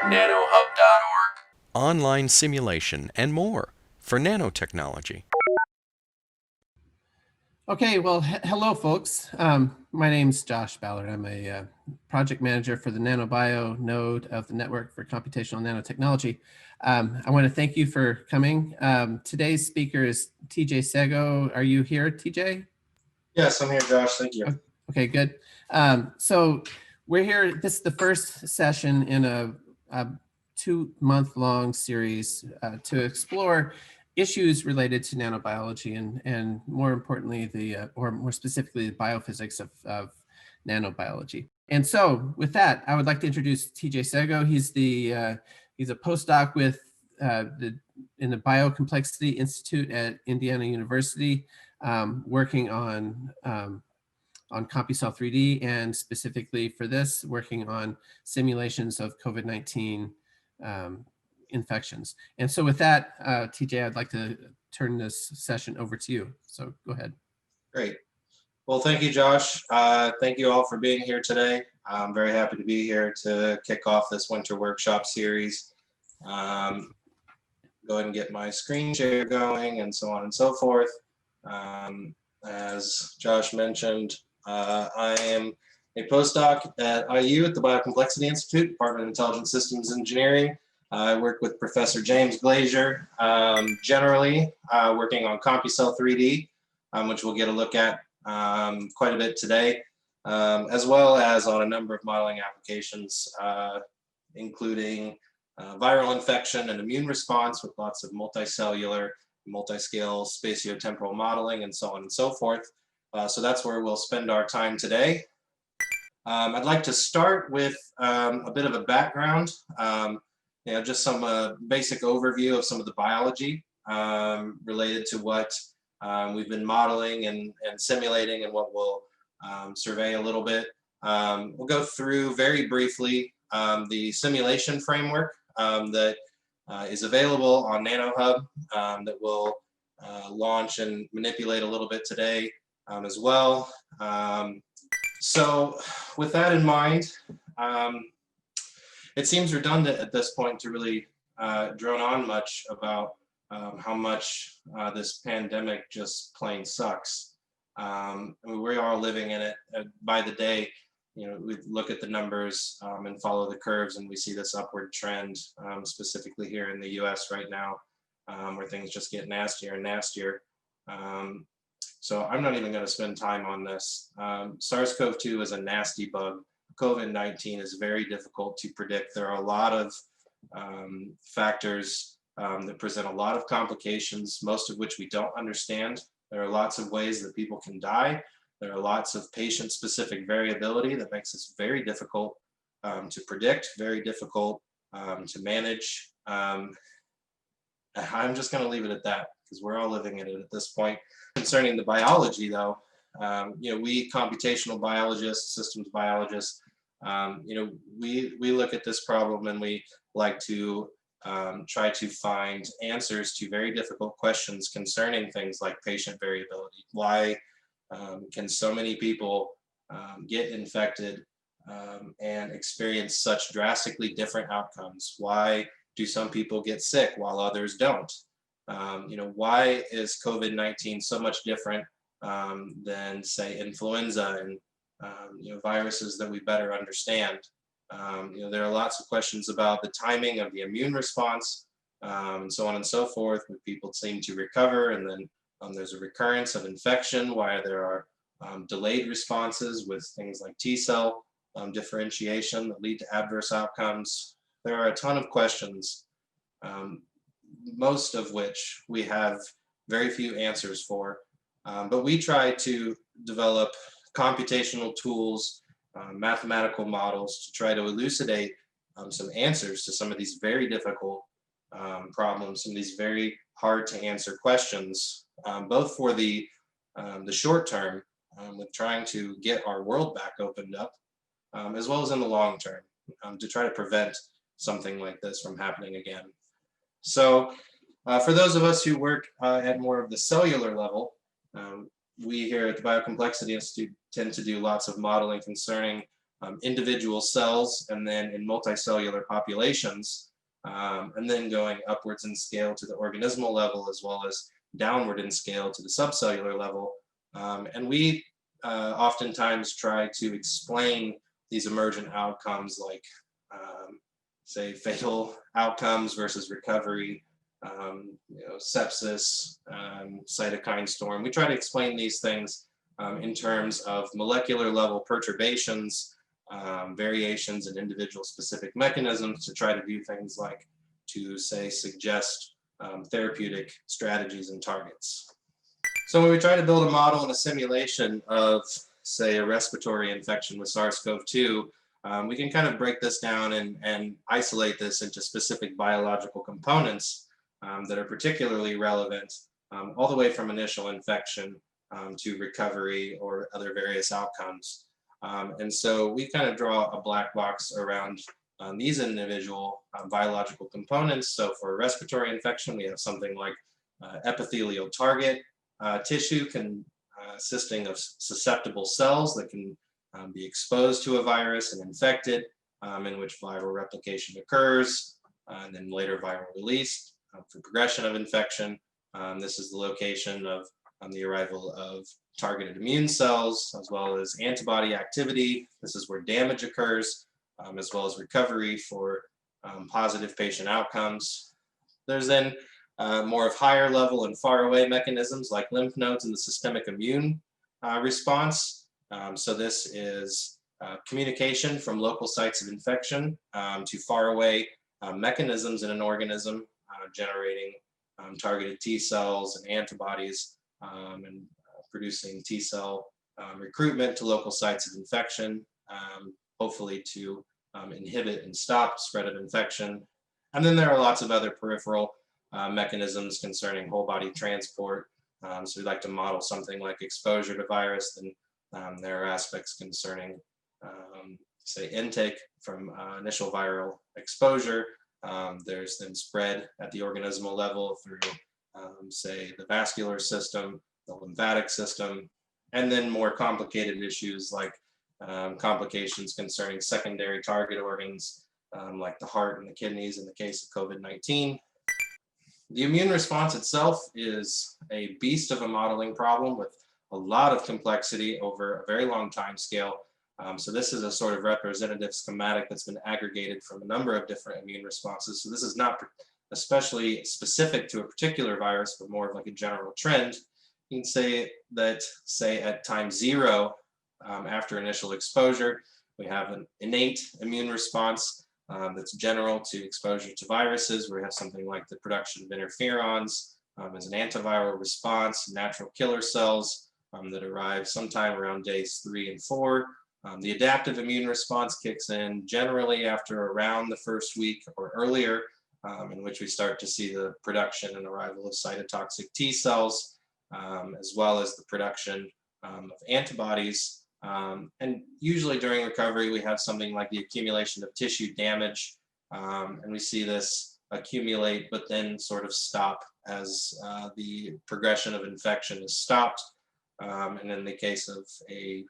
nanohub.org. Online simulation, and more for nanotechnology. Okay, well, hello, folks. My name's Josh Ballard. I'm a project manager for the NanoBio node of the Network for Computational Nanotechnology. I want to thank you for coming. Today's speaker is TJ Sego. Are you here, TJ? Yes, I'm here, Josh. Thank you. Okay, good. So we're here. This is the first session in a 2-month-long series to explore issues related to nanobiology and more importantly, or more specifically, the biophysics of nanobiology. And so with that, I would like to introduce TJ Sego. He's a postdoc with in the Biocomplexity Institute at Indiana University, working on CompuCell 3D, and specifically for this, working on simulations of COVID-19 infections. And so with that, TJ, I'd like to turn this session over to you. So go ahead. Great. Well, thank you, Josh. Thank you all for being here today. I'm very happy to be here to kick off this winter workshop series. Go ahead and get my screen share going and so on and so forth. As Josh mentioned, I am a postdoc at IU at the Biocomplexity Institute, Department of Intelligent Systems Engineering. I work with Professor James Glazier, generally working on CompuCell 3D, which we'll get a look at quite a bit today, as well as on a number of modeling applications, including viral infection and immune response with lots of multicellular, multiscale spatiotemporal modeling, and so on and so forth. So that's where we'll spend our time today. I'd like to start with a bit of a background. Just some basic overview of some of the biology related to what we've been modeling and simulating, and what we'll survey a little bit. We'll go through very briefly the simulation framework that is available on NanoHub that we'll launch and manipulate a little bit today as well. So with that in mind, it seems redundant at this point to really drone on much about how much this pandemic just plain sucks. We're all living in it by the day. We look at the numbers and follow the curves, and we see this upward trend, specifically here in the US right now, where things just get nastier and nastier. So I'm not even going to spend time on this. SARS-CoV-2 is a nasty bug. COVID-19 is very difficult to predict. There are a lot of factors that present a lot of complications, most of which we don't understand. There are lots of ways that people can die. There are lots of patient-specific variability that makes this very difficult to predict, very difficult to manage. I'm just going to leave it at that, because we're all living in it at this point. Concerning the biology, though, we computational biologists, systems biologists, we look at this problem and we like to try to find answers to very difficult questions concerning things like patient variability. Why can so many people get infected and experience such drastically different outcomes? Why do some people get sick while others don't? Why is COVID-19 so much different than, say, influenza and viruses that we better understand? There are lots of questions about the timing of the immune response, and so on and so forth, where people seem to recover, and then there's a recurrence of infection, why there are delayed responses with things like T-cell differentiation that lead to adverse outcomes. There are a ton of questions, most of which we have very few answers for, but we try to develop computational tools, mathematical models to try to elucidate some answers to some of these very difficult problems, some of these very hard to answer questions, both for the short term with trying to get our world back opened up, as well as in the long term to try to prevent something like this from happening again. So for those of us who work at more of the cellular level, we here at the Biocomplexity Institute tend to do lots of modeling concerning individual cells, and then in multicellular populations, and then going upwards in scale to the organismal level, as well as downward in scale to the subcellular level. And we oftentimes try to explain these emergent outcomes, like say fatal outcomes versus recovery, sepsis, cytokine storm. We try to explain these things in terms of molecular level perturbations, variations in individual specific mechanisms, to try to do things like to say suggest therapeutic strategies and targets. So when we try to build a model and a simulation of, say, a respiratory infection with SARS-CoV-2, we can kind of break this down and isolate this into specific biological components that are particularly relevant, all the way from initial infection to recovery or other various outcomes. And so we kind of draw a black box around these individual biological components. So for a respiratory infection, we have something like epithelial target tissue consisting of susceptible cells that can be exposed to a virus and infected, in which viral replication occurs, and then later viral release for progression of infection. This is the location of the arrival of targeted immune cells, as well as antibody activity. This is where damage occurs, as well as recovery for positive patient outcomes. There's then more of higher level and far away mechanisms like lymph nodes and the systemic immune response. So this is communication from local sites of infection to far away mechanisms in an organism, generating targeted T cells and antibodies, and producing T cell recruitment to local sites of infection, hopefully to inhibit and stop spread of infection. And then there are lots of other peripheral mechanisms concerning whole body transport. So we'd like to model something like exposure to virus. Then there are aspects concerning, say, intake from initial viral exposure. There's then spread at the organismal level through, say, the vascular system, the lymphatic system, and then more complicated issues like complications concerning secondary target organs, like the heart and the kidneys in the case of COVID-19. The immune response itself is a beast of a modeling problem with a lot of complexity over a very long time scale. So this is a sort of representative schematic that's been aggregated from a number of different immune responses. So this is not especially specific to a particular virus, but more of like a general trend. You can say that, say, at time 0, after initial exposure, we have an innate immune response that's general to exposure to viruses, where we have something like the production of interferons as an antiviral response, natural killer cells that arrive sometime around days 3 and 4. The adaptive immune response kicks in generally after around the first week or earlier, in which we start to see the production and arrival of cytotoxic T cells, as well as the production of antibodies. And usually during recovery, we have something like the accumulation of tissue damage, and we see this accumulate, but then sort of stop as the progression of infection is stopped. And in the case of a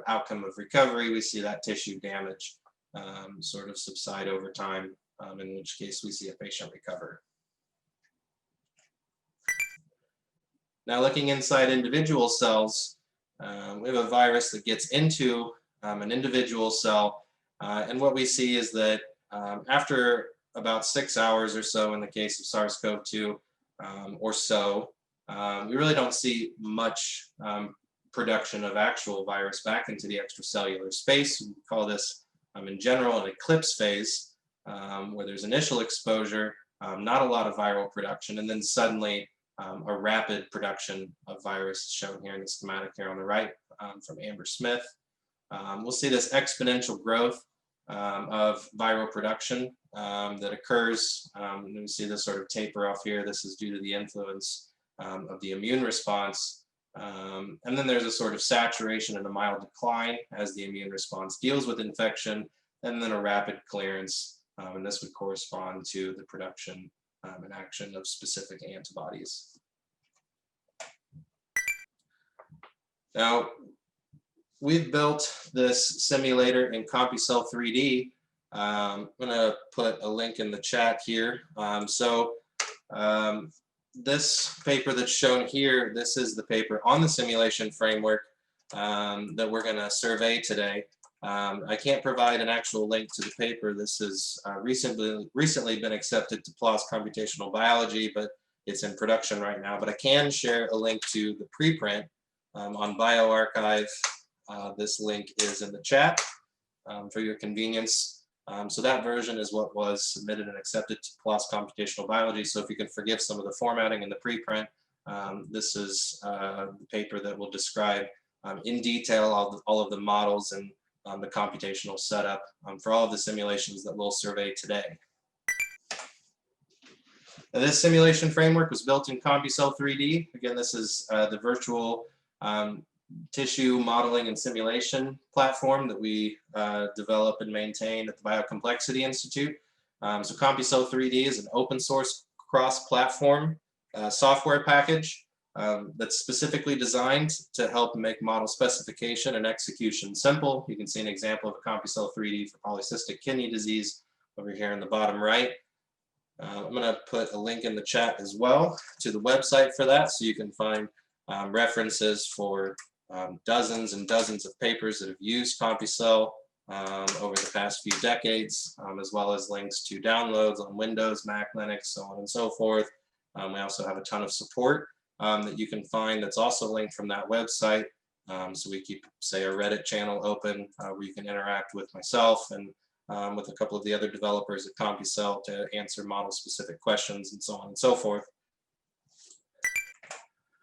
outcome of recovery, we see that tissue damage sort of subside over time, in which case we see a patient recover. Now, looking inside individual cells, we have a virus that gets into an individual cell, and what we see is that after about 6 hours or so, in the case of SARS-CoV-2 or so, we really don't see much production of actual virus back into the extracellular space. We call this, in general, an eclipse phase, where there's initial exposure, not a lot of viral production, and then suddenly a rapid production of virus, shown here in the schematic here on the right from Amber Smith. We'll see this exponential growth of viral production that occurs. And we see this sort of taper off here. This is due to the influence of the immune response. And then there's a sort of saturation and a mild decline as the immune response deals with infection, and then a rapid clearance. And this would correspond to the production and action of specific antibodies. Now, we've built this simulator in CompuCell 3D. I'm going to put a link in the chat here. This paper that's shown here, this is the paper on the simulation framework that we're going to survey today. I can't provide an actual link to the paper. This has recently been accepted to PLOS Computational Biology, but it's in production right now. But I can share a link to the preprint on bioRxiv. This link is in the chat for your convenience. So that version is what was submitted and accepted to PLOS Computational Biology. So if you can forgive some of the formatting in the preprint, this is the paper that will describe in detail all of the models and the computational setup for all of the simulations that we'll survey today. Now, this simulation framework was built in CompuCell 3D. Again, this is the virtual tissue modeling and simulation platform that we develop and maintain at the Biocomplexity Institute. So CompuCell 3D is an open source cross-platform software package that's specifically designed to help make model specification and execution simple. You can see an example of a CompuCell 3D for polycystic kidney disease over here in the bottom right. I'm going to put a link in the chat as well to the website for that, so you can find references for dozens and dozens of papers that have used CompuCell over the past few decades, as well as links to downloads on Windows, Mac, Linux, so on and so forth. We also have a ton of support that you can find that's also linked from that website. So we keep, say, a Reddit channel open where you can interact with myself and with a couple of the other developers at CompuCell to answer model-specific questions and so on and so forth.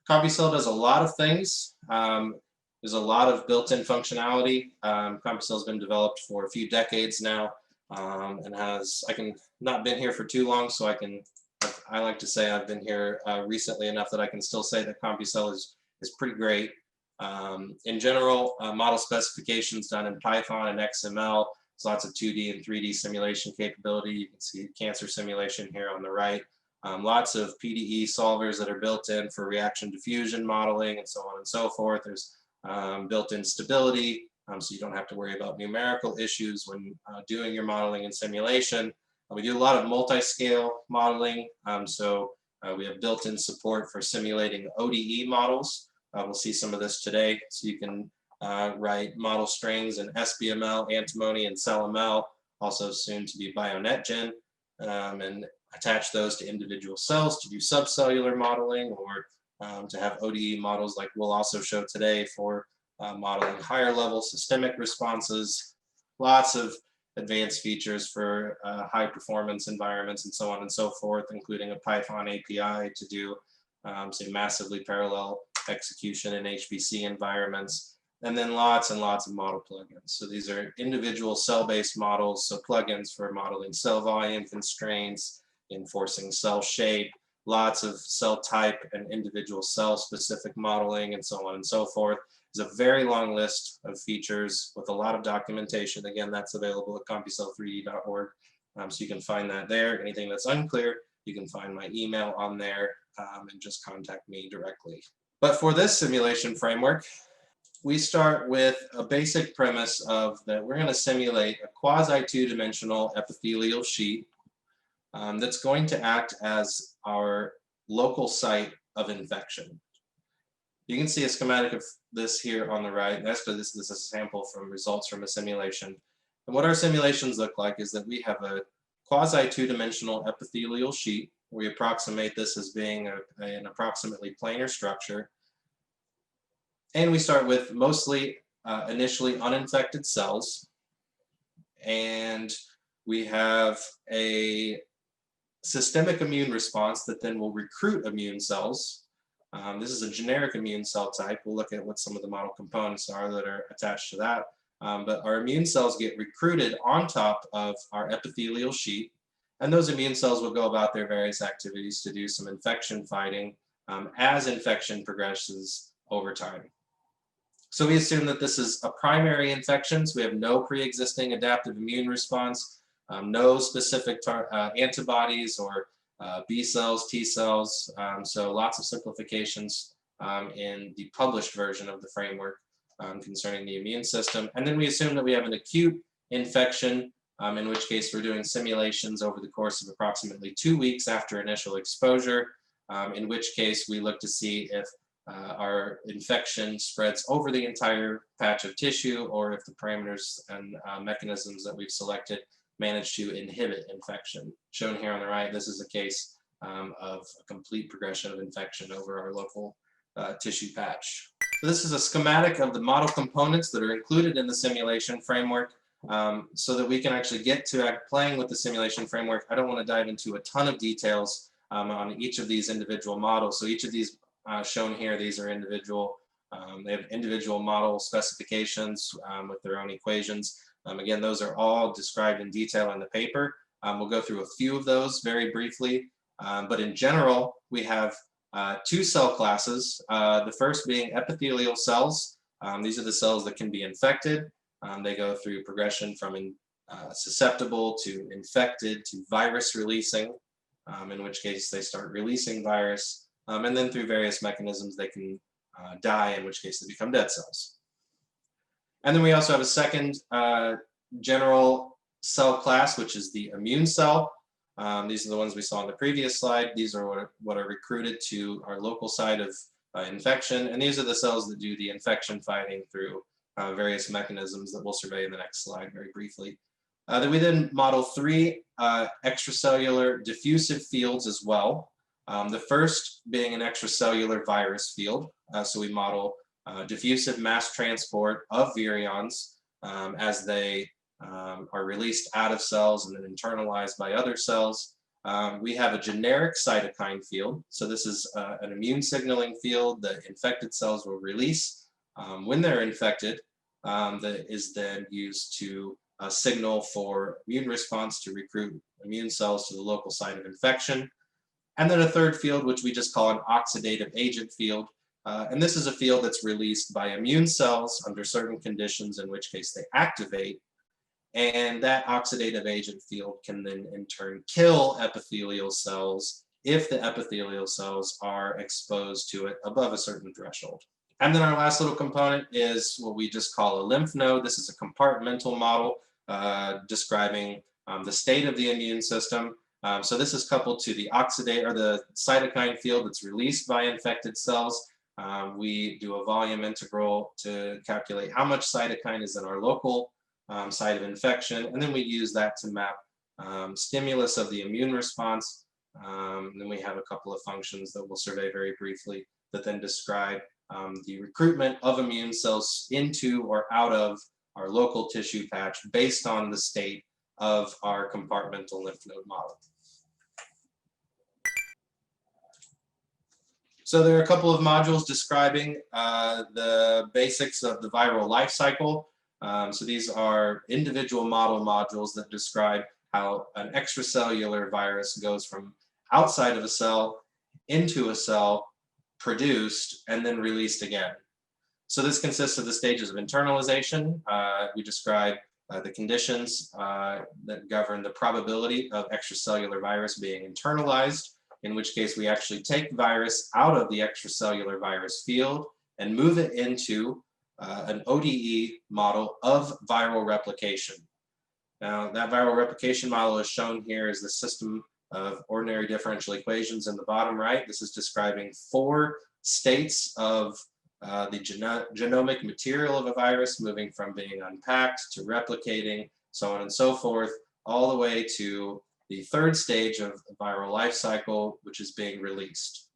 CompuCell does a lot of things. There's a lot of built-in functionality. CompuCell has been developed for a few decades now and has, not been here for too long, so I like to say I've been here recently enough that I can still say that CompuCell is pretty great. In general, model specifications done in Python and XML. There's lots of 2D and 3D simulation capability. You can see cancer simulation here on the right. Lots of PDE solvers that are built in for reaction diffusion modeling and so on and so forth. There's built-in stability, so you don't have to worry about numerical issues when doing your modeling and simulation. We do a lot of multiscale modeling, so we have built-in support for simulating ODE models. We'll see some of this today, so you can write model strings in SBML, antimony, and CellML, also soon to be BioNetGen, and attach those to individual cells to do subcellular modeling, or to have ODE models like we'll also show today for modeling higher level systemic responses. Lots of advanced features for high performance environments and so on and so forth, including a Python API to do say massively parallel execution in HPC environments, and then lots and lots of model plugins. So these are individual cell-based models, so plugins for modeling cell volume constraints, enforcing cell shape, lots of cell type and individual cell specific modeling, and so on and so forth. There's a very long list of features with a lot of documentation. Again, that's available at CompuCell3D.org, so you can find that there. Anything that's unclear, you can find my email on there and just contact me directly. But for this simulation framework, we start with a basic premise of that we're going to simulate a quasi two-dimensional epithelial sheet that's going to act as our local site of infection. You can see a schematic of this here on the right. This is a sample from results from a simulation. And what our simulations look like is that we have a quasi two-dimensional epithelial sheet. We approximate this as being an approximately planar structure. And we start with mostly initially uninfected cells. And we have a systemic immune response that then will recruit immune cells. This is a generic immune cell type. We'll look at what some of the model components are that are attached to that. But our immune cells get recruited on top of our epithelial sheet, and those immune cells will go about their various activities to do some infection fighting as infection progresses over time. So we assume that this is a primary infection, so we have no pre-existing adaptive immune response, no specific antibodies or B cells, T cells, so lots of simplifications in the published version of the framework. concerning the immune system. And then we assume that we have an acute infection, in which case we're doing simulations over the course of approximately 2 weeks after initial exposure, in which case we look to see if our infection spreads over the entire patch of tissue, or if the parameters and mechanisms that we've selected manage to inhibit infection. Shown here on the right, this is a case of a complete progression of infection over our local tissue patch. So this is a schematic of the model components that are included in the simulation framework, so that we can actually get to playing with the simulation framework. I don't want to dive into a ton of details on each of these individual models. So each of these shown here, these are individual, they have individual model specifications with their own equations. Again, those are all described in detail in the paper. We'll go through a few of those very briefly, but in general, we have 2 cell classes, the first being epithelial cells. These are the cells that can be infected. They go through progression from susceptible to infected to virus releasing, in which case they start releasing virus, and then through various mechanisms they can die, in which case they become dead cells. And then we also have a second general cell class, which is the immune cell. These are the ones we saw on the previous slide. These are what are recruited to our local site of infection, and these are the cells that do the infection fighting through various mechanisms that we'll survey in the next slide very briefly. Then we model 3 extracellular diffusive fields as well. The first being an extracellular virus field. So we model diffusive mass transport of virions as they are released out of cells and then internalized by other cells. We have a generic cytokine field. So this is an immune signaling field that infected cells will release when they're infected, that is then used to signal for immune response to recruit immune cells to the local site of infection. And then a third field, which we just call an oxidative agent field. And this is a field that's released by immune cells under certain conditions, in which case they activate. And that oxidative agent field can then in turn kill epithelial cells if the epithelial cells are exposed to it above a certain threshold. And then our last little component is what we just call a lymph node. This is a compartmental model describing the state of the immune system. So this is coupled to the the cytokine field that's released by infected cells. We do a volume integral to calculate how much cytokine is in our local site of infection, and then we use that to map stimulus of the immune response. Then we have a couple of functions that we'll survey very briefly that then describe the recruitment of immune cells into or out of our local tissue patch based on the state of our compartmental lymph node model. So there are a couple of modules describing the basics of the viral life cycle. So these are individual model modules that describe how an extracellular virus goes from outside of a cell into a cell, produced, and then released again. So this consists of the stages of internalization. We describe the conditions that govern the probability of extracellular virus being internalized, in which case we actually take virus out of the extracellular virus field and move it into an ODE model of viral replication. Now, that viral replication model is shown here as the system of ordinary differential equations in the bottom right. This is describing 4 states of the genomic material of a virus, moving from being unpacked to replicating, so on and so forth, all the way to the 3rd stage of the viral life cycle, which is being released,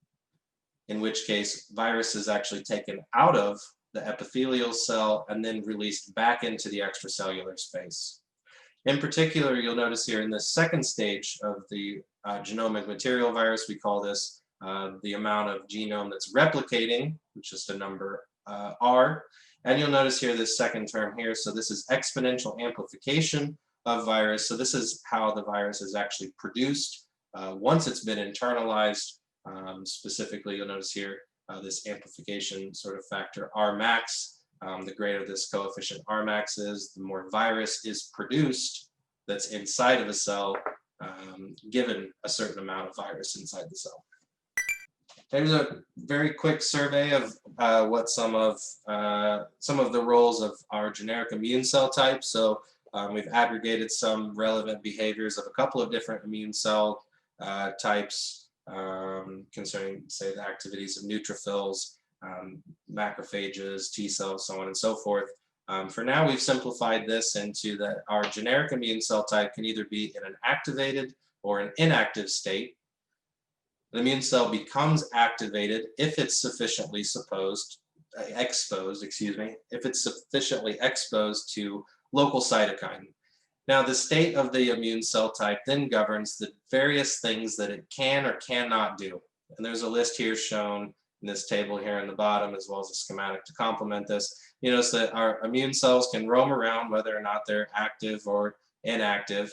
in which case virus is actually taken out of the epithelial cell and then released back into the extracellular space. In particular, you'll notice here in the 2nd stage of the genomic material virus, we call this the amount of genome that's replicating, which is the number R. And you'll notice here this 2nd term here. So this is exponential amplification of virus. So this is how the virus is actually produced once it's been internalized. Specifically, you'll notice here this amplification sort of factor R max. The greater this coefficient R max is, the more virus is produced that's inside of a cell, given a certain amount of virus inside the cell. Here's a very quick survey of what some of the roles of our generic immune cell types. So we've aggregated some relevant behaviors of a couple of different immune cell types concerning, say, the activities of neutrophils, macrophages, T cells, so on and so forth. For now, we've simplified this into that our generic immune cell type can either be in an activated or an inactive state. The immune cell becomes activated if it's sufficiently exposed, if it's sufficiently exposed to local cytokine. Now, the state of the immune cell type then governs the various things that it can or cannot do. And there's a list here shown in this table here in the bottom, as well as a schematic to complement this. You notice that our immune cells can roam around whether or not they're active or inactive.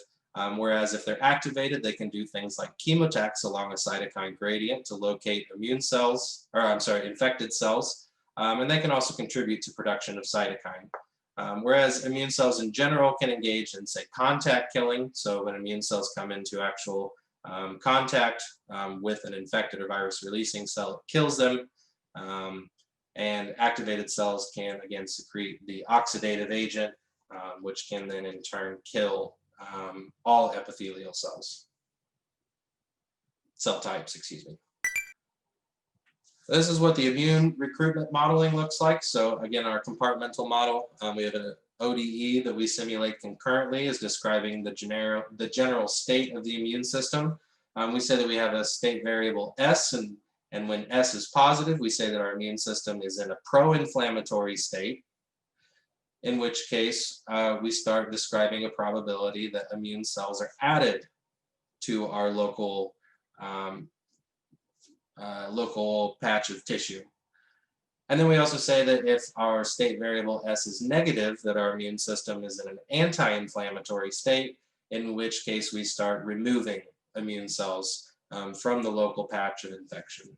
Whereas if they're activated, they can do things like chemotax along a cytokine gradient to locate infected cells. And they can also contribute to production of cytokine. Whereas immune cells in general can engage in, say, contact killing. So when immune cells come into actual contact with an infected or virus releasing cell, it kills them. And activated cells can, again, secrete the oxidative agent, which can then in turn kill all epithelial cell types, This is what the immune recruitment modeling looks like. So again, our compartmental model, we have an ODE that we simulate concurrently, is describing the general state of the immune system. We say that we have a state variable S, and when S is positive, we say that our immune system is in a pro-inflammatory state, in which case we start describing a probability that immune cells are added to our local patch of tissue. And then we also say that if our state variable S is negative, that our immune system is in an anti-inflammatory state, in which case we start removing immune cells from the local patch of infection.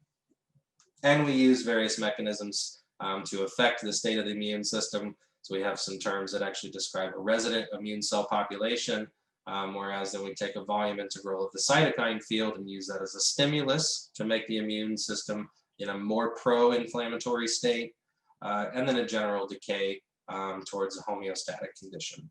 And we use various mechanisms to affect the state of the immune system. So we have some terms that actually describe a resident immune cell population, whereas then we take a volume integral of the cytokine field and use that as a stimulus to make the immune system in a more pro-inflammatory state, and then a general decay towards a homeostatic condition.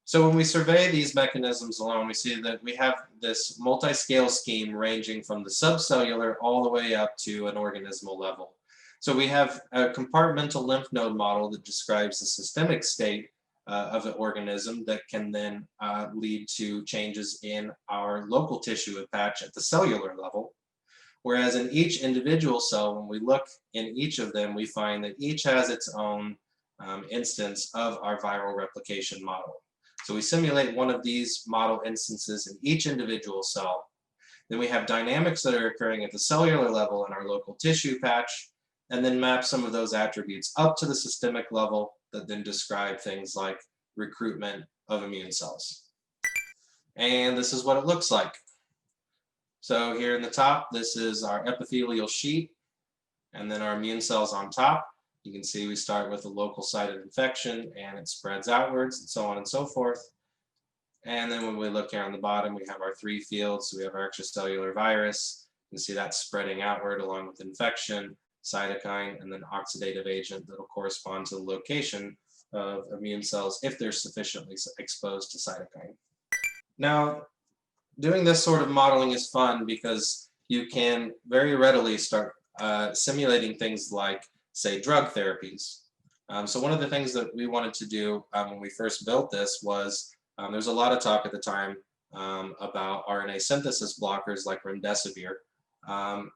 So when we survey these mechanisms alone, we see that we have this multiscale scheme ranging from the subcellular all the way up to an organismal level. So we have a compartmental lymph node model that describes the systemic state of the organism that can then lead to changes in our local tissue patch at the cellular level. Whereas in each individual cell, when we look in each of them, we find that each has its own instance of our viral replication model. So we simulate one of these model instances in each individual cell. Then we have dynamics that are occurring at the cellular level in our local tissue patch, and then map some of those attributes up to the systemic level that then describe things like recruitment of immune cells. And this is what it looks like. So here in the top, this is our epithelial sheet, and then our immune cells on top. You can see we start with a local site of infection, and it spreads outwards, and so on and so forth. And then when we look here on the bottom, we have our three fields. So we have our extracellular virus. You can see that spreading outward along with infection, cytokine, and then oxidative agent that will correspond to the location of immune cells if they're sufficiently exposed to cytokine. Now, doing this sort of modeling is fun because you can very readily start simulating things like, say, drug therapies. So one of the things that we wanted to do when we first built this was, there's a lot of talk at the time about RNA synthesis blockers like remdesivir.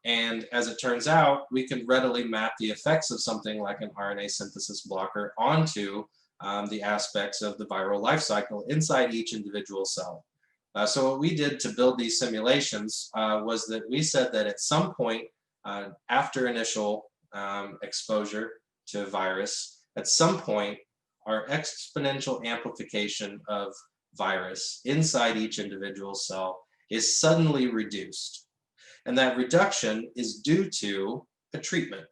And as it turns out, we can readily map the effects of something like an RNA synthesis blocker onto the aspects of the viral life cycle inside each individual cell. So what we did to build these simulations was that we said that at some point after initial exposure to a virus, at some point our exponential amplification of virus inside each individual cell is suddenly reduced. And that reduction is due to a treatment.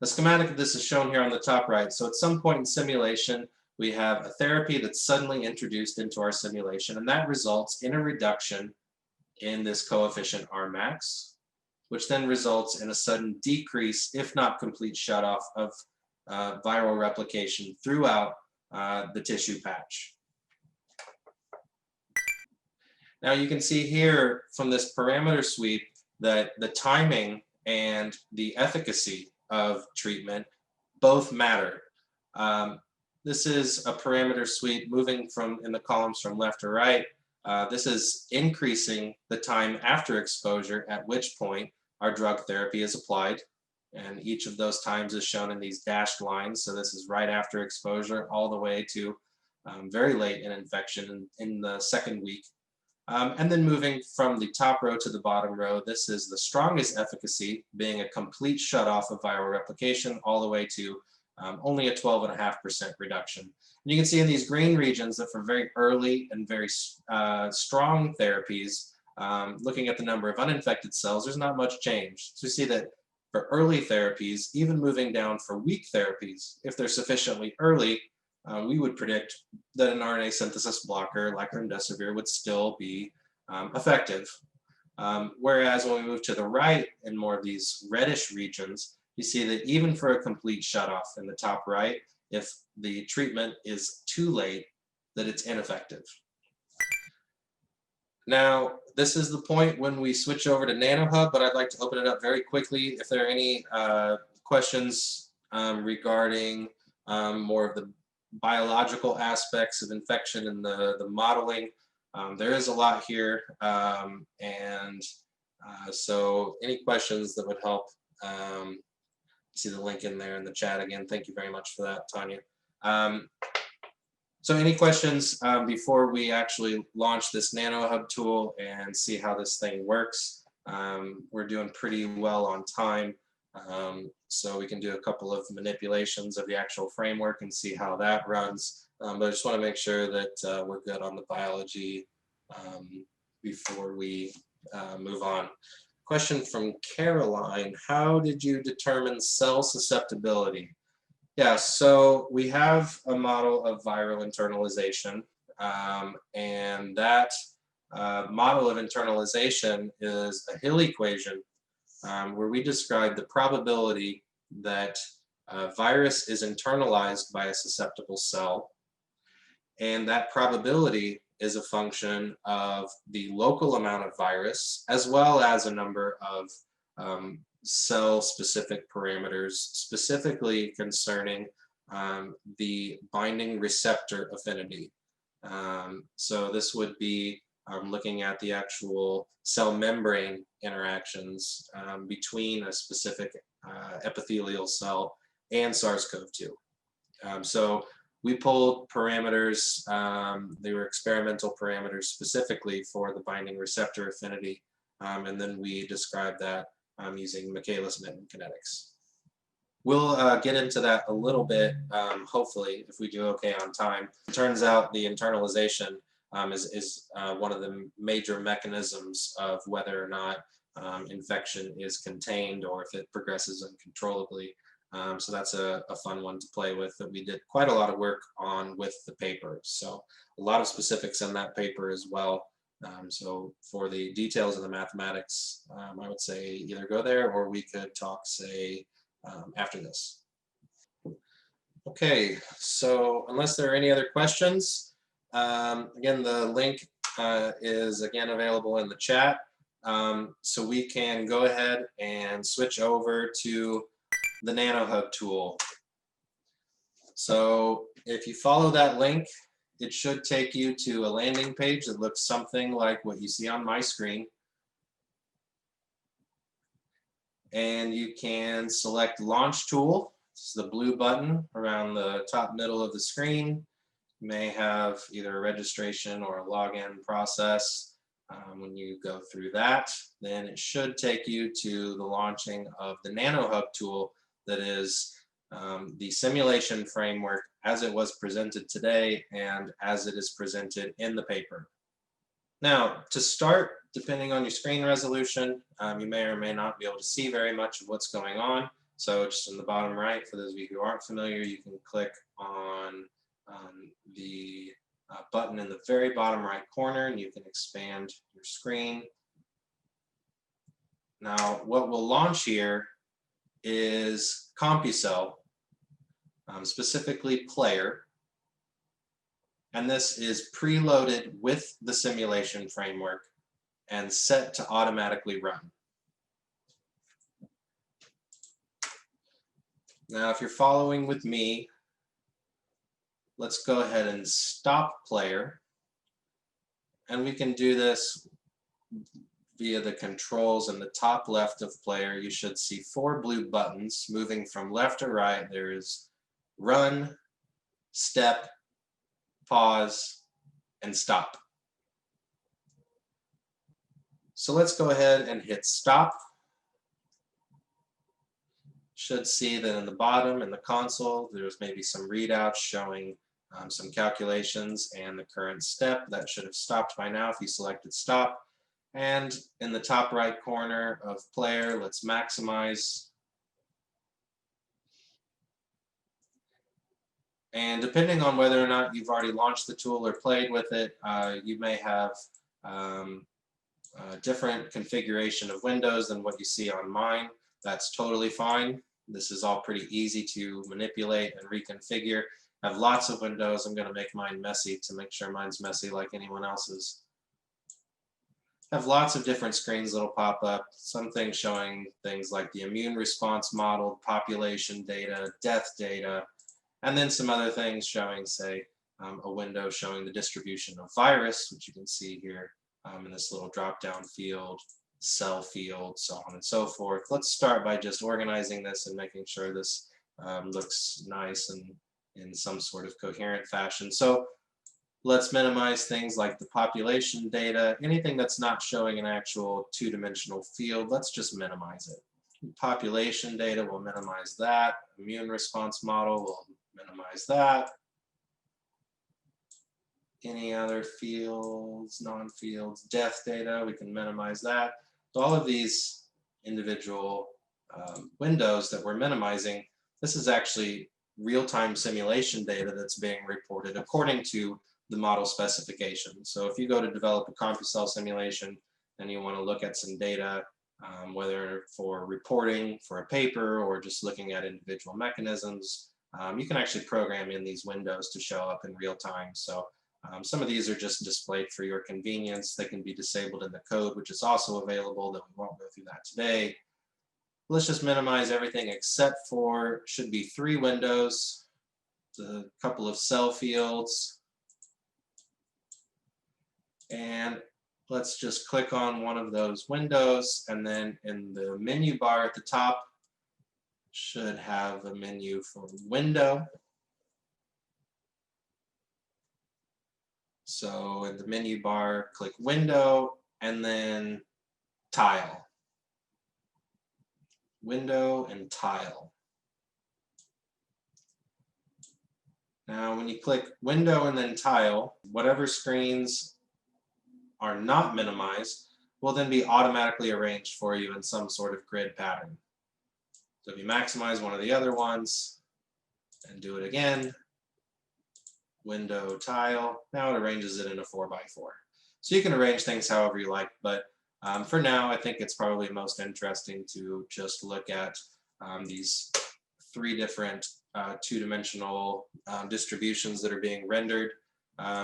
The schematic of this is shown here on the top right. So at some point in simulation, we have a therapy that's suddenly introduced into our simulation, and that results in a reduction in this coefficient Rmax. which then results in a sudden decrease, if not complete shutoff of viral replication throughout the tissue patch. Now you can see here from this parameter sweep that the timing and the efficacy of treatment both matter. This is a parameter sweep moving from in the columns from left to right. This is increasing the time after exposure, at which point our drug therapy is applied. And each of those times is shown in these dashed lines. So this is right after exposure all the way to very late in infection in the second week. And then moving from the top row to the bottom row, this is the strongest efficacy, being a complete shutoff of viral replication all the way to only a 12.5% reduction. And you can see in these green regions that for very early and very strong therapies, looking at the number of uninfected cells, there's not much change. So we see that for early therapies, even moving down for weak therapies, if they're sufficiently early, we would predict that an RNA synthesis blocker like remdesivir would still be effective. Whereas when we move to the right in more of these reddish regions, you see that even for a complete shutoff in the top right, if the treatment is too late, that it's ineffective. Now, this is the point when we switch over to NanoHub, but I'd like to open it up very quickly. If there are any questions regarding more of the biological aspects of infection and the modeling, there is a lot here. So any questions that would help, see the link in there in the chat again. Thank you very much for that, Tanya. So any questions before we actually launch this NanoHub tool and see how this thing works? We're doing pretty well on time, so we can do a couple of manipulations of the actual framework and see how that runs. But I just want to make sure that we're good on the biology before we move on. Question from Caroline: how did you determine cell susceptibility? Yeah, so we have a model of viral internalization, and that model of internalization is a Hill equation where we describe the probability that a virus is internalized by a susceptible cell, and that probability is a function of the local amount of virus as well as a number of cell-specific parameters, specifically concerning the binding receptor affinity. So this would be looking at the actual cell membrane interactions between a specific epithelial cell and SARS-CoV-2. So we pulled parameters, they were experimental parameters specifically for the binding receptor affinity, and then we described that using Michaelis-Menten kinetics. We'll get into that a little bit, hopefully, if we do okay on time. It turns out the internalization is one of the major mechanisms of whether or not infection is contained or if it progresses uncontrollably. So that's a fun one to play with that we did quite a lot of work on with the paper. So a lot of specifics in that paper as well. So for the details of the mathematics, I would say either go there or we could talk, say, after this. Okay, so unless there are any other questions, again, the link is again available in the chat. So we can go ahead and switch over to the NanoHub tool. So if you follow that link, it should take you to a landing page that looks something like what you see on my screen. And you can select Launch Tool. This is the blue button around the top middle of the screen. You may have either a registration or a login process. When you go through that, then it should take you to the launching of the NanoHub tool that is the simulation framework as it was presented today and as it is presented in the paper. Now, to start, depending on your screen resolution, you may or may not be able to see very much of what's going on. So just in the bottom right, for those of you who aren't familiar, you can click on the button in the very bottom right corner and you can expand your screen. Now, what we'll launch here is CompuCell, specifically Player. And this is preloaded with the simulation framework and set to automatically run. Now, if you're following with me, let's go ahead and stop Player. And we can do this via the controls in the top left of Player. You should see 4 blue buttons moving from left to right. There is Run, Step, Pause, and Stop. So let's go ahead and hit Stop. Should see that in the bottom in the console, there's maybe some readouts showing some calculations and the current step. That should have stopped by now if you selected Stop. And in the top right corner of Player, let's maximize. And depending on whether or not you've already launched the tool or played with it, you may have a different configuration of windows than what you see on mine. That's totally fine. This is all pretty easy to manipulate and reconfigure. I have lots of windows. I'm going to make mine messy to make sure mine's messy like anyone else's. I have lots of different screens that'll pop up. Some things showing things like the immune response model, population data, death data, and then some other things showing, say, a window showing the distribution of virus, which you can see here in this little drop-down field, cell field, so on and so forth. Let's start by just organizing this and making sure this looks nice and in some sort of coherent fashion. So let's minimize things like the population data. Anything that's not showing an actual two-dimensional field, let's just minimize it. Population data, we'll minimize that. Immune response model, we'll minimize that. Any other fields, non-fields, death data, we can minimize that. So all of these individual windows that we're minimizing, this is actually real-time simulation data that's being reported according to the model specification. So if you go to develop a CompuCell simulation and you want to look at some data, whether for reporting for a paper or just looking at individual mechanisms, you can actually program in these windows to show up in real time. So some of these are just displayed for your convenience. They can be disabled in the code, which is also available, though we won't go through that today. Let's just minimize everything except for, should be 3 windows, a couple of cell fields, and let's just click on one of those windows, and then in the menu bar at the top should have a menu for window. So in the menu bar, click window and then tile. Window and tile. Now when you click window and then tile, whatever screens are not minimized will then be automatically arranged for you in some sort of grid pattern. So if you maximize one of the other ones and do it again, window tile, now it arranges it in a 4x4. So you can arrange things however you like, but for now I think it's probably most interesting to just look at these 3 different two-dimensional distributions that are being rendered.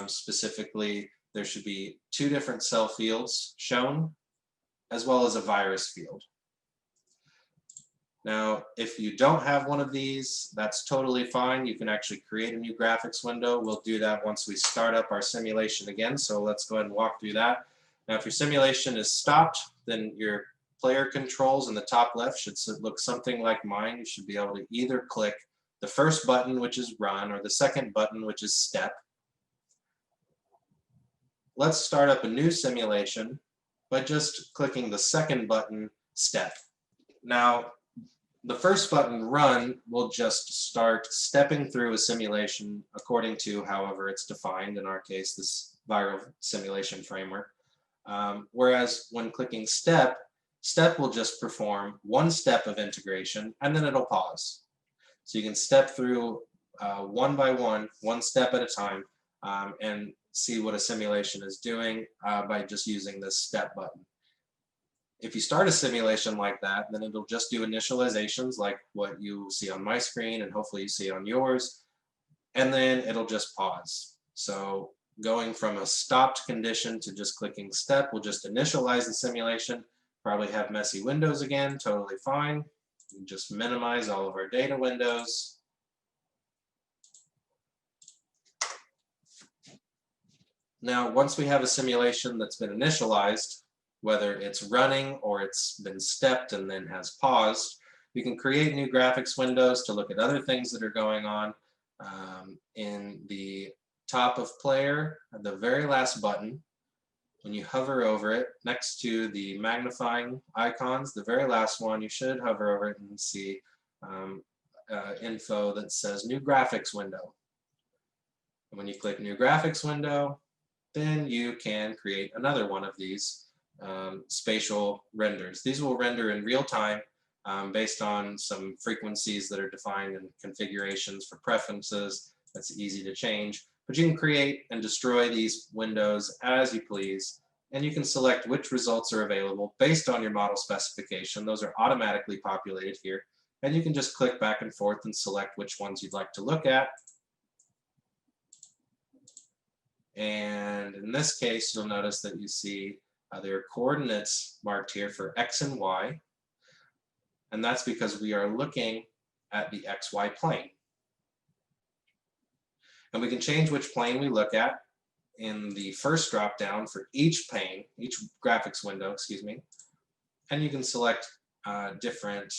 Specifically, there should be 2 different cell fields shown, as well as a virus field. Now, if you don't have one of these, that's totally fine. You can actually create a new graphics window. We'll do that once we start up our simulation again. So let's go ahead and walk through that. Now, if your simulation is stopped, then your player controls in the top left should look something like mine. You should be able to either click the first button, which is run, or the second button, which is step. Let's start up a new simulation by just clicking the second button, step. Now, the first button, run, will just start stepping through a simulation according to however it's defined, in our case, this viral simulation framework. Whereas when clicking step, step will just perform 1 step of integration, and then it'll pause. So you can step through one by one, 1 step at a time, and see what a simulation is doing by just using this step button. If you start a simulation like that, then it'll just do initializations like what you see on my screen and hopefully you see on yours, and then it'll just pause. So going from a stopped condition to just clicking step will just initialize the simulation, probably have messy windows again, totally fine. We can just minimize all of our data windows. Now, once we have a simulation that's been initialized, whether it's running or it's been stepped and then has paused, we can create new graphics windows to look at other things that are going on. In the top of player, the very last button, when you hover over it, next to the magnifying icons, the very last one, you should hover over it and see info that says new graphics window. And when you click new graphics window, then you can create another one of these spatial renders. These will render in real time based on some frequencies that are defined in configurations for preferences. That's easy to change, but you can create and destroy these windows as you please, and you can select which results are available based on your model specification. Those are automatically populated here, and you can just click back and forth and select which ones you'd like to look at. And in this case, you'll notice that you see there are coordinates marked here for X and Y, and that's because we are looking at the XY plane. And we can change which plane we look at in the first drop down for each pane, each graphics window, excuse me. And you can select different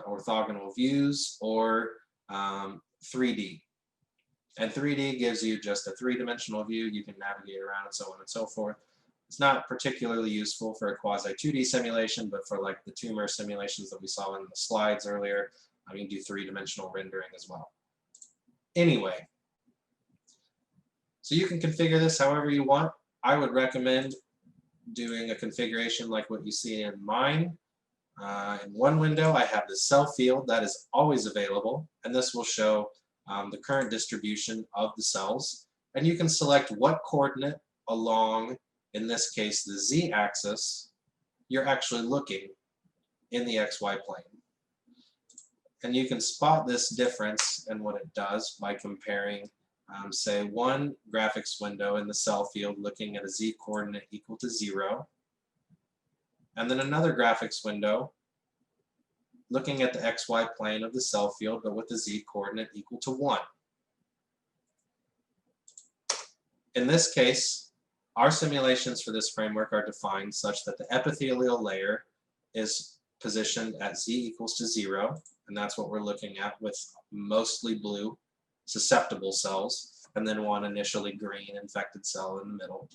orthogonal views or 3D. And 3D gives you just a three-dimensional view. You can navigate around and so on and so forth. It's not particularly useful for a quasi 2D simulation, but for like the tumor simulations that we saw in the slides earlier, you can do three-dimensional rendering as well. Anyway, so you can configure this however you want. I would recommend doing a configuration like what you see in mine. In one window, I have the cell field that is always available, and this will show the current distribution of the cells. And you can select what coordinate along, in this case, the z-axis, you're actually looking in the XY plane. And you can spot this difference and what it does by comparing say one graphics window in the cell field looking at a z coordinate equal to 0, and then another graphics window looking at the XY plane of the cell field but with the z coordinate equal to 1. In this case, our simulations for this framework are defined such that the epithelial layer is positioned at z equals to 0, and that's what we're looking at with mostly blue susceptible cells, and then one initially green infected cell in the middle.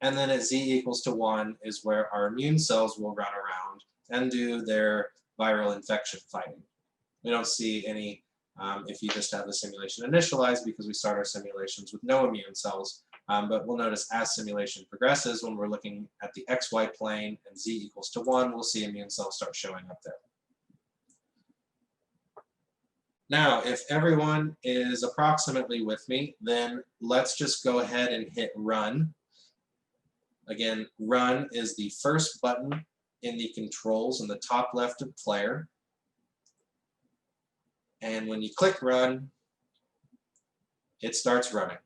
And then at z equals to 1 is where our immune cells will run around and do their viral infection fighting. We don't see any if you just have the simulation initialized, because we start our simulations with no immune cells. But we'll notice as simulation progresses, when we're looking at the XY plane and z equals to 1, we'll see immune cells start showing up there. Now, if everyone is approximately with me, then let's just go ahead and hit run. Again, run is the first button in the controls in the top left of player. And when you click run, it starts running.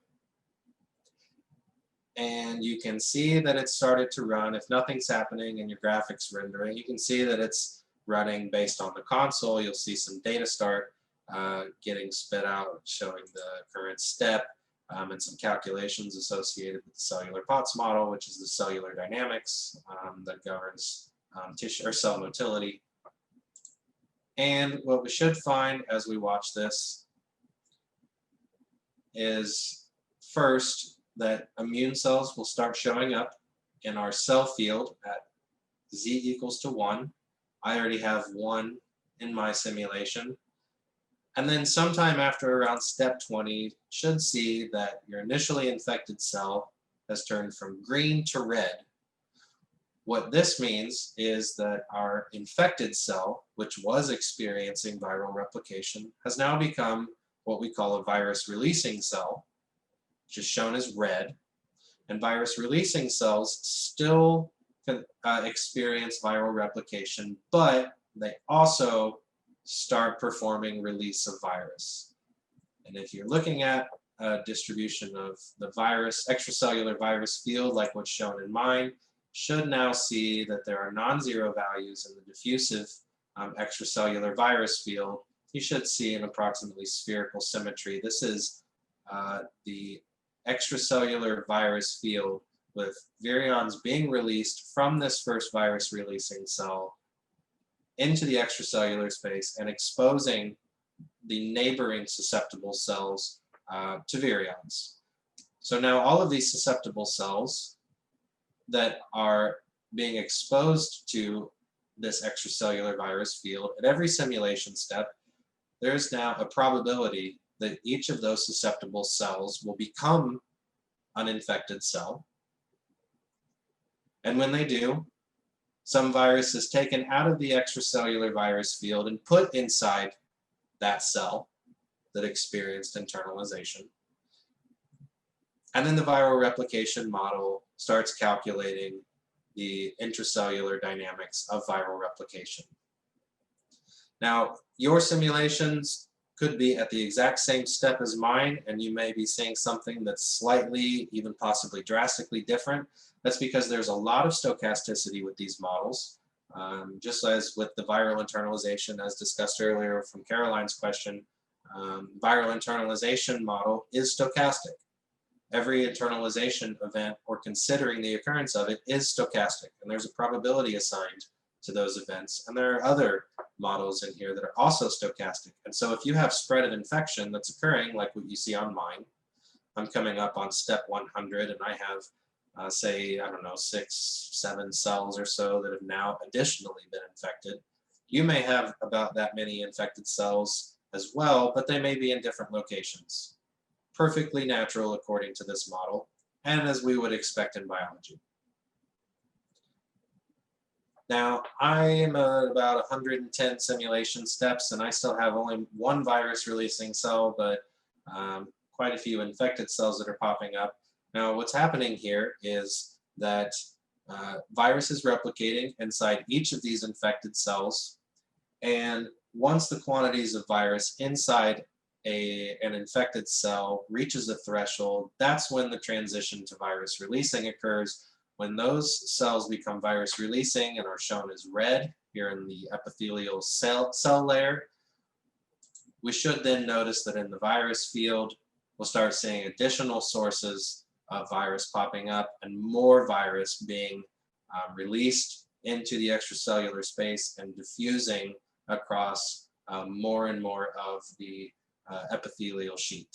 And you can see that it started to run. If nothing's happening in your graphics rendering, you can see that it's running based on the console. You'll see some data start getting spit out, showing the current step, and some calculations associated with the cellular POTS model, which is the cellular dynamics that governs tissue or cell motility. And what we should find as we watch this is first that immune cells will start showing up in our cell field at z equals to 1. I already have 1 in my simulation. And then sometime after around step 20, you should see that your initially infected cell has turned from green to red. What this means is that our infected cell, which was experiencing viral replication, has now become what we call a virus-releasing cell, which is shown as red. And virus-releasing cells still can experience viral replication, but they also start performing release of virus. And if you're looking at a distribution of the virus, extracellular virus field, like what's shown in mine, should now see that there are non-zero values in the diffusive extracellular virus field. You should see an approximately spherical symmetry. This is the extracellular virus field with virions being released from this first virus releasing cell into the extracellular space and exposing the neighboring susceptible cells to virions. So now all of these susceptible cells that are being exposed to this extracellular virus field, at every simulation step, there's now a probability that each of those susceptible cells will become an infected cell. And when they do, some virus is taken out of the extracellular virus field and put inside that cell that experienced internalization. And then the viral replication model starts calculating the intracellular dynamics of viral replication. Now, your simulations could be at the exact same step as mine, and you may be seeing something that's slightly, even possibly drastically different. That's because there's a lot of stochasticity with these models. Just as with the viral internalization, as discussed earlier from Caroline's question, viral internalization model is stochastic. Every internalization event, or considering the occurrence of it, is stochastic, and there's a probability assigned to those events. And there are other models in here that are also stochastic. And so if you have spread of infection that's occurring, like what you see on mine, I'm coming up on step 100, and I have, say, I don't know, 6, 7 cells or so that have now additionally been infected. You may have about that many infected cells as well, but they may be in different locations. Perfectly natural according to this model, and as we would expect in biology. Now, I'm at about 110 simulation steps, and I still have only one virus releasing cell, but quite a few infected cells that are popping up. Now, what's happening here is that virus is replicating inside each of these infected cells, and once the quantities of virus inside an infected cell reaches a threshold, that's when the transition to virus releasing occurs. When those cells become virus releasing and are shown as red here in the epithelial cell layer, we should then notice that in the virus field, we'll start seeing additional sources of virus popping up and more virus being released into the extracellular space and diffusing across more and more of the epithelial sheet.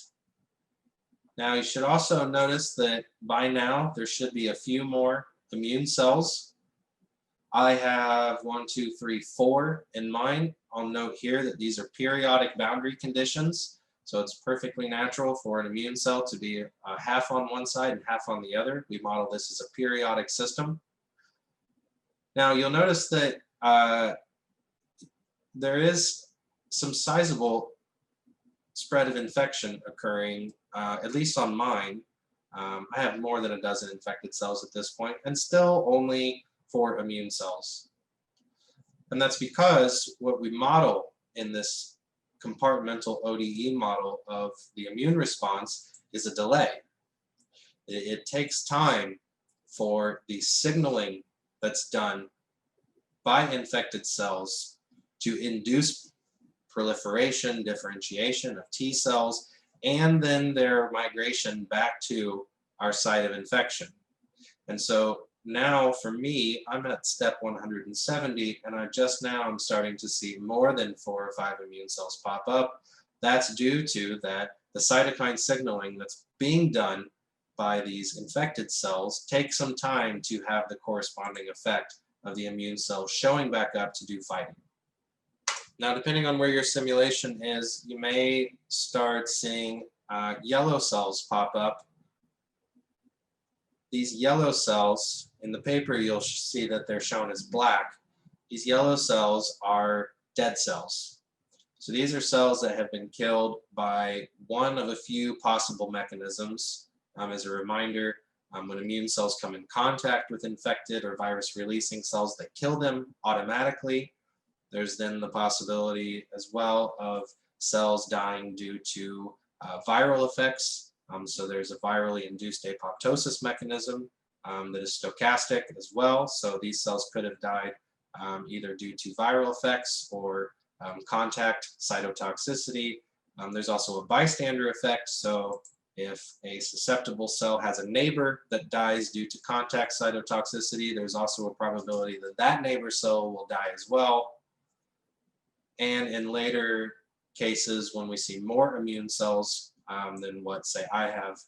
Now, you should also notice that by now there should be a few more immune cells. I have 1, 2, 3, 4 in mine. I'll note here that these are periodic boundary conditions, so it's perfectly natural for an immune cell to be half on one side and half on the other. We model this as a periodic system. Now, you'll notice that there is some sizable spread of infection occurring, at least on mine. I have more than a dozen infected cells at this point, and still only 4 immune cells. And that's because what we model in this compartmental ODE model of the immune response is a delay. It takes time for the signaling that's done by infected cells to induce proliferation, differentiation of T cells, and then their migration back to our site of infection. And so now for me, I'm at step 170, and I just now am starting to see more than 4 or 5 immune cells pop up. That's due to that the cytokine signaling that's being done by these infected cells takes some time to have the corresponding effect of the immune cells showing back up to do fighting. Now, depending on where your simulation is, you may start seeing yellow cells pop up. These yellow cells, in the paper you'll see that they're shown as black. These yellow cells are dead cells. So these are cells that have been killed by one of a few possible mechanisms. As a reminder, When immune cells come in contact with infected or virus-releasing cells that kill them automatically, there's then the possibility as well of cells dying due to viral effects. So there's a virally induced apoptosis mechanism that is stochastic as well. So these cells could have died either due to viral effects or contact cytotoxicity. There's also a bystander effect. So if a susceptible cell has a neighbor that dies due to contact cytotoxicity, there's also a probability that that neighbor cell will die as well. And in later cases, when we see more immune cells than what, say, I have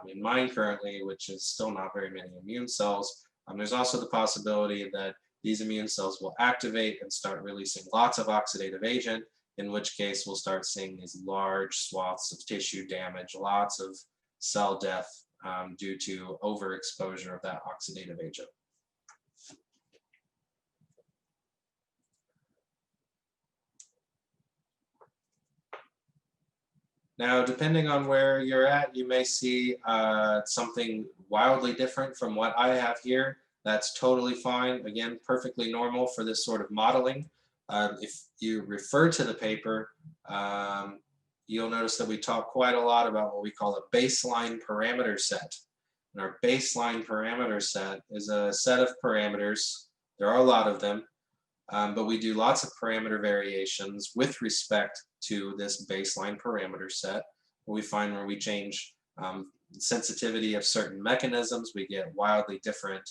in mind currently, which is still not very many immune cells, there's also the possibility that these immune cells will activate and start releasing lots of oxidative agent, in which case we'll start seeing these large swaths of tissue damage, lots of cell death due to overexposure of that oxidative agent. Now, depending on where you're at, you may see something wildly different from what I have here. That's totally fine. Again, perfectly normal for this sort of modeling. If you refer to the paper, you'll notice that we talk quite a lot about what we call a baseline parameter set. And our baseline parameter set is a set of parameters. There are a lot of them, but we do lots of parameter variations with respect to this baseline parameter set. We find where we change sensitivity of certain mechanisms, we get wildly different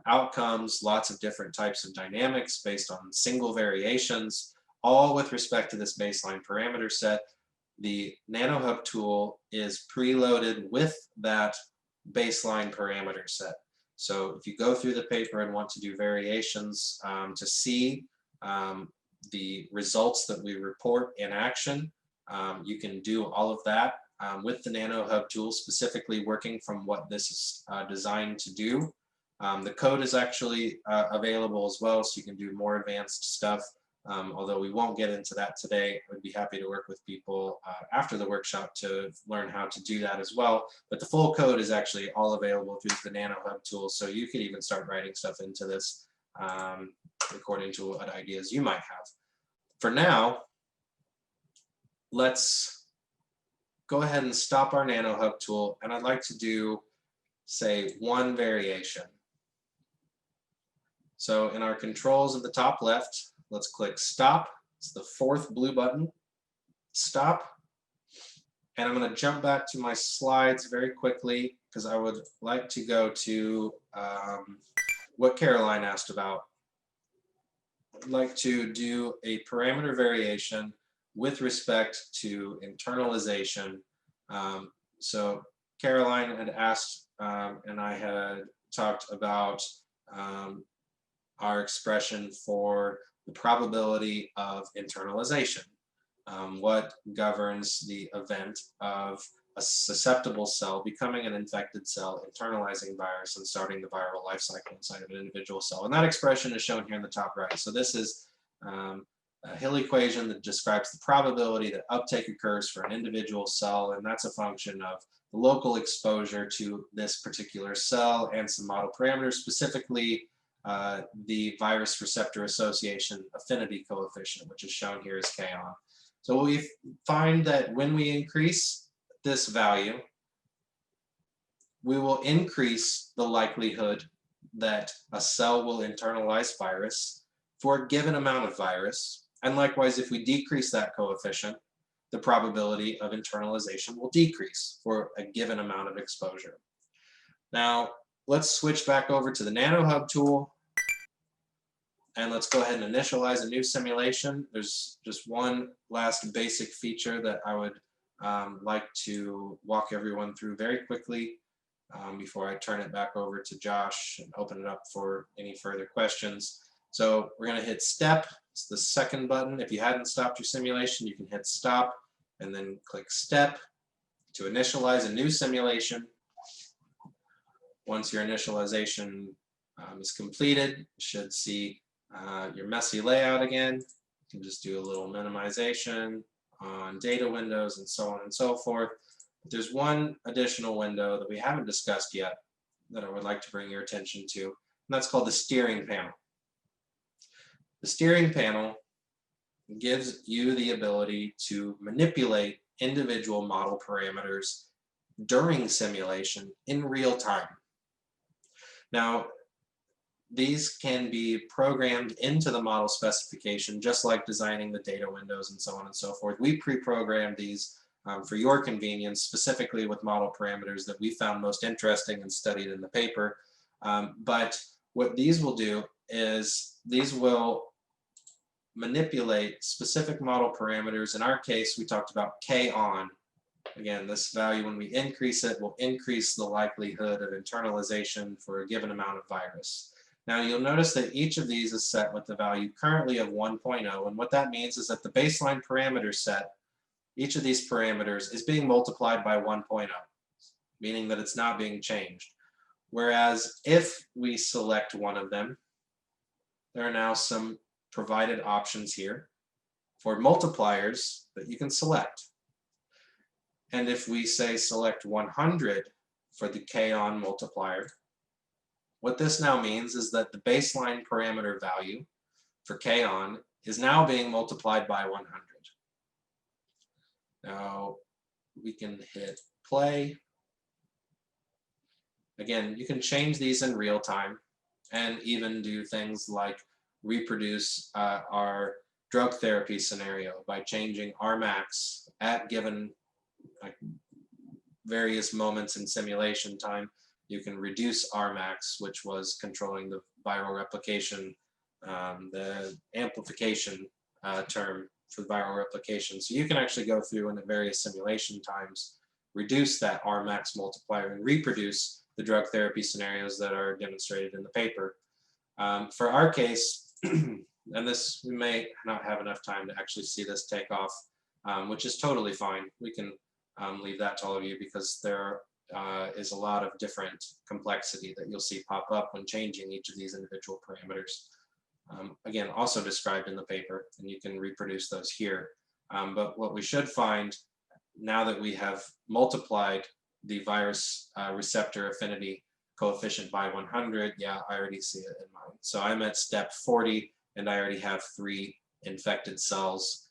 outcomes, lots of different types of dynamics based on single variations, all with respect to this baseline parameter set. The NanoHub tool is preloaded with that baseline parameter set. So if you go through the paper and want to do variations to see the results that we report in action, you can do all of that with the NanoHub tool, specifically working from what this is designed to do. The code is actually available as well, so you can do more advanced stuff. Although we won't get into that today, I would be happy to work with people after the workshop to learn how to do that as well. But the full code is actually all available through the NanoHub tool, so you could even start writing stuff into this according to what ideas you might have. For now, let's go ahead and stop our NanoHub tool, and I'd like to do, say, one variation. So in our controls at the top left, let's click stop. It's the fourth blue button, stop. And I'm going to jump back to my slides very quickly because I would like to go to what Caroline asked about. I'd like to do a parameter variation with respect to internalization. So Caroline had asked, and I had talked about our expression for the probability of internalization. What governs the event of a susceptible cell becoming an infected cell, internalizing virus, and starting the viral life cycle inside of an individual cell. And that expression is shown here in the top right. So this is a Hill equation that describes the probability that uptake occurs for an individual cell, and that's a function of the local exposure to this particular cell and some model parameters, specifically the virus receptor association affinity coefficient, which is shown here as K-on. So we find that when we increase this value, we will increase the likelihood that a cell will internalize virus for a given amount of virus. And likewise, if we decrease that coefficient, the probability of internalization will decrease for a given amount of exposure. Now, let's switch back over to the NanoHub tool. And let's go ahead and initialize a new simulation. There's just one last basic feature that I would like to walk everyone through very quickly before I turn it back over to Josh and open it up for any further questions. So we're going to hit step. It's the second button. If you hadn't stopped your simulation, you can hit stop and then click step to initialize a new simulation. Once your initialization is completed, you should see your messy layout again. You can just do a little minimization on data windows and so on and so forth. But there's one additional window that we haven't discussed yet, that I would like to bring your attention to, and that's called the steering panel. The steering panel gives you the ability to manipulate individual model parameters during simulation in real time. Now, these can be programmed into the model specification, just like designing the data windows and so on and so forth. We pre-programmed these for your convenience, specifically with model parameters that we found most interesting and studied in the paper. But what these will do is these will manipulate specific model parameters. In our case, we talked about K on. Again, this value, when we increase it, will increase the likelihood of internalization for a given amount of virus. Now, you'll notice that each of these is set with the value currently of 1.0, and what that means is that the baseline parameter set, each of these parameters, is being multiplied by 1.0, meaning that it's not being changed. Whereas if we select one of them, there are now some provided options here for multipliers that you can select. And if we say select 100 for the K on multiplier, what this now means is that the baseline parameter value for K on is now being multiplied by 100. Now we can hit play. Again, you can change these in real time and even do things like reproduce our drug therapy scenario by changing Rmax at given various moments in simulation time. You can reduce Rmax, which was controlling the viral replication, the amplification term for viral replication. So you can actually go through in the various simulation times, reduce that Rmax multiplier and reproduce the drug therapy scenarios that are demonstrated in the paper. For our case, and this, we may not have enough time to actually see this take off, which is totally fine. We can leave that to all of you because there is a lot of different complexity that you'll see pop up when changing each of these individual parameters. Again, also described in the paper, and you can reproduce those here. But what we should find now that we have multiplied the virus receptor affinity coefficient by 100, yeah, I already see it in mine. So I'm at step 40, and I already have 3 infected cells.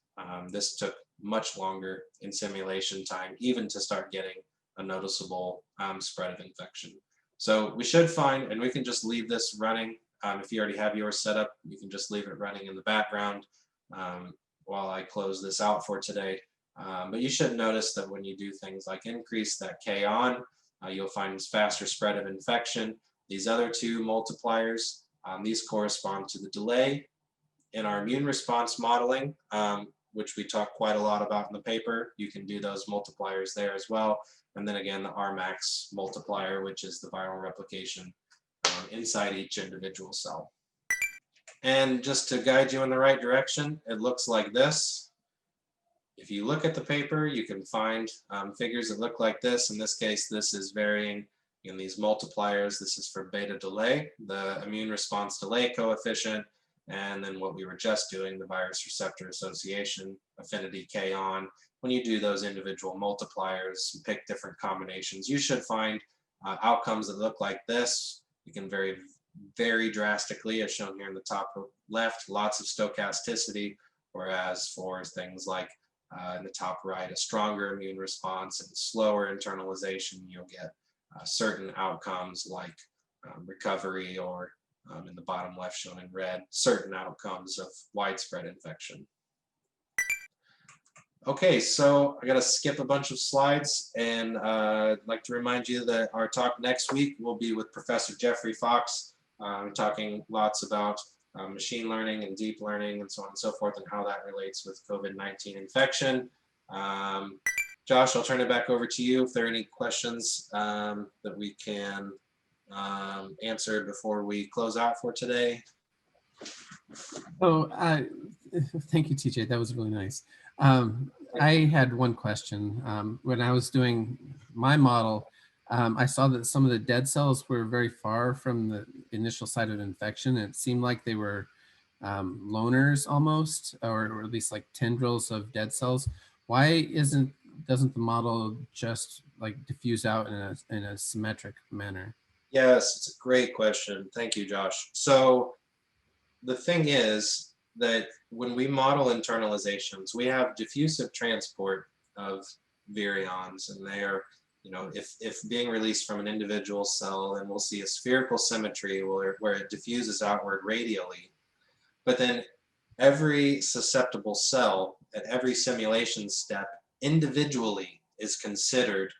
This took much longer in simulation time, even to start getting a noticeable spread of infection. So we should find, and we can just leave this running. If you already have yours set up, you can just leave it running in the background while I close this out for today. But you should notice that when you do things like increase that K on, you'll find this faster spread of infection. These other 2 multipliers, these correspond to the delay in our immune response modeling, which we talk quite a lot about in the paper. You can do those multipliers there as well. And then again, the Rmax multiplier, which is the viral replication inside each individual cell. And just to guide you in the right direction, it looks like this. If you look at the paper, you can find figures that look like this. In this case, this is varying in these multipliers. This is for beta delay, the immune response delay coefficient, and then what we were just doing, the virus receptor association affinity K on. When you do those individual multipliers, pick different combinations, you should find outcomes that look like this. You can vary very drastically, as shown here in the top left, lots of stochasticity, whereas for things like in the top right, a stronger immune response and slower internalization, you'll get certain outcomes like recovery, or in the bottom left shown in red, certain outcomes of widespread infection. Okay, so I got to skip a bunch of slides, and I'd like to remind you that our talk next week will be with Professor Jeffrey Fox, talking lots about machine learning and deep learning and so on and so forth, and how that relates with COVID-19 infection. Josh, I'll turn it back over to you if there are any questions that we can answer before we close out for today. Oh, thank you, TJ. That was really nice. I had one question. When I was doing my model, I saw that some of the dead cells were very far from the initial site of infection. And it seemed like they were loners almost, or at least like tendrils of dead cells. Why doesn't the model just like diffuse out in a symmetric manner? Yes, it's a great question. Thank you, Josh. So the thing is that when we model internalizations, we have diffusive transport of virions, and they are, if being released from an individual cell, then we'll see a spherical symmetry where it diffuses outward radially. But then every susceptible cell at every simulation step individually is considered.